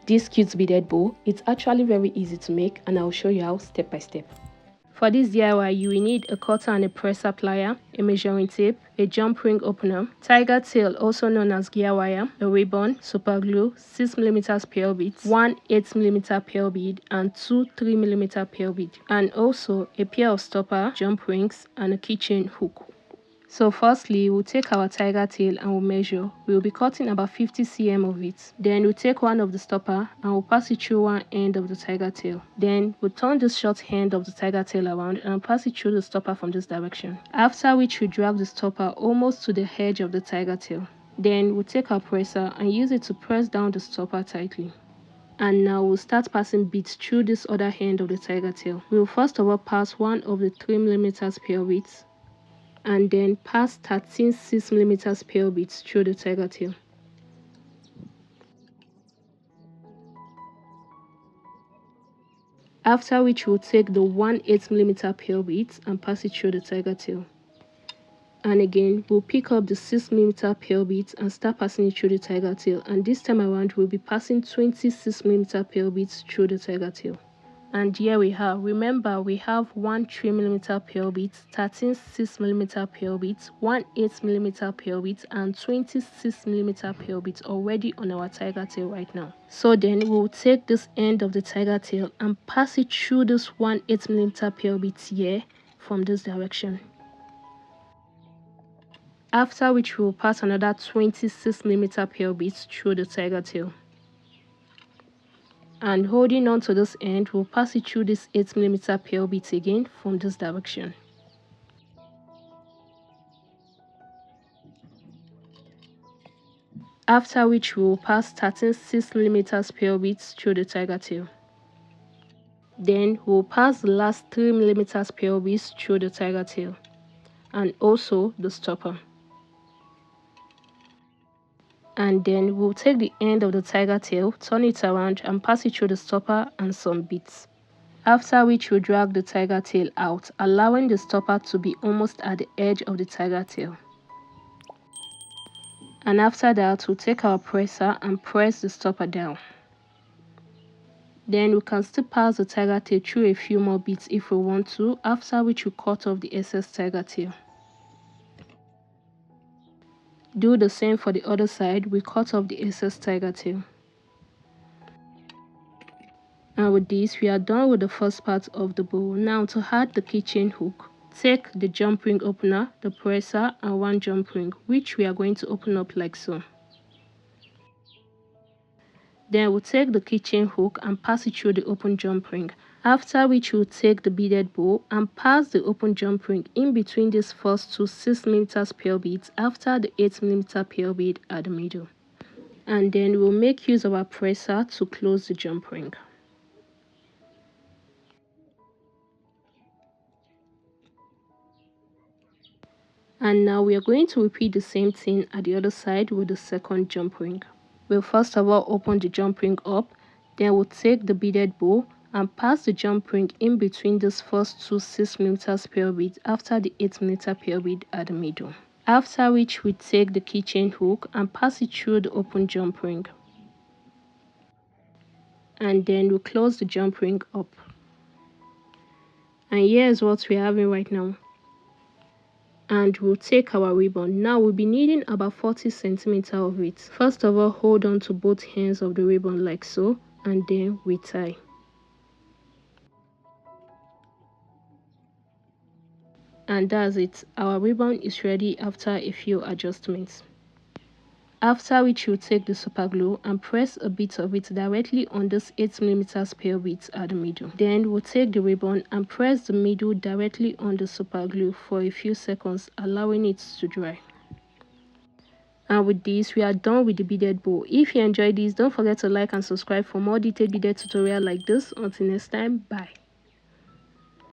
this cute beaded bow. It's actually very easy to make, and I'll show you how step by step. For this DIY, you will need a cutter and a presser plier, a measuring tape, a jump ring opener, tiger tail also known as gear wire, a ribbon, super glue, 6mm pearl beads, one 8mm pearl bead, and two 3mm pearl bead, and also a pair of stopper, jump rings, and a keychain hook. So firstly, we'll take our tiger tail and we'll measure. We'll be cutting about 50 cm of it. Then we'll take one of the stopper and we'll pass it through one end of the tiger tail. Then we'll turn this short end of the tiger tail around and pass it through the stopper from this direction. After which we drag the stopper almost to the edge of the tiger tail. Then we'll take our presser and use it to press down the stopper tightly. And now we'll start passing beads through this other end of the tiger tail. We'll first of all pass one of the 3mm pearl beads, and then pass 13 6mm pearl beads through the tiger tail. After which we'll take the 1 8mm pearl beads and pass it through the tiger tail. And again, we'll pick up the 6mm pearl beads and start passing it through the tiger tail. And this time around, we'll be passing 20 6mm pearl beads through the tiger tail. And here we have, remember, we have 1 3mm pearl beads, 13 6mm pearl beads, 1 8mm pearl beads, and 20 6mm pearl beads already on our tiger tail right now. So then we'll take this end of the tiger tail and pass it through this 1 8mm pearl beads here from this direction. After which we'll pass another 20 6mm pearl beads through the tiger tail. And holding on to this end, we'll pass it through this 8mm pearl beads again from this direction. After which we will pass 13 6mm pearl beads through the tiger tail. Then we'll pass the last 3mm pearl beads through the tiger tail, and also the stopper. And then we'll take the end of the tiger tail, turn it around, and pass it through the stopper and some beads. After which we'll drag the tiger tail out, allowing the stopper to be almost at the edge of the tiger tail. And after that, we'll take our presser and press the stopper down. Then we can still pass the tiger tail through a few more beads if we want to, after which we cut off the excess tiger tail. Do the same for the other side, we cut off the excess tiger tail. And with this, we are done with the first part of the bow. Now to add the keychain hook, take the jump ring opener, the presser, and one jump ring, which we are going to open up like so. Then we'll take the keychain hook and pass it through the open jump ring. After which we'll take the beaded bow and pass the open jump ring in between these first two 6mm pearl beads after the 8mm pearl bead at the middle. And then we'll make use of our presser to close the jump ring. And now we are going to repeat the same thing at the other side with the second jump ring. We'll first of all open the jump ring up, then we'll take the beaded bow and pass the jump ring in between these first two 6mm pearl beads after the 8mm pearl bead at the middle. After which we take the keychain hook and pass it through the open jump ring. And then we'll close the jump ring up. And here's what we're having right now. And we'll take our ribbon. Now we'll be needing about 40 cm of it. First of all, hold on to both ends of the ribbon like so, and then we tie. And that's it. Our ribbon is ready after a few adjustments. After which you take the super glue and press a bit of it directly on this 8mm pearl beads at the middle. Then we'll take the ribbon and press the middle directly on the super glue for a few seconds, allowing it to dry. And with this, we are done with the beaded bow. If you enjoyed this, don't forget to like and subscribe for more detailed beaded tutorial like this. Until next time, bye.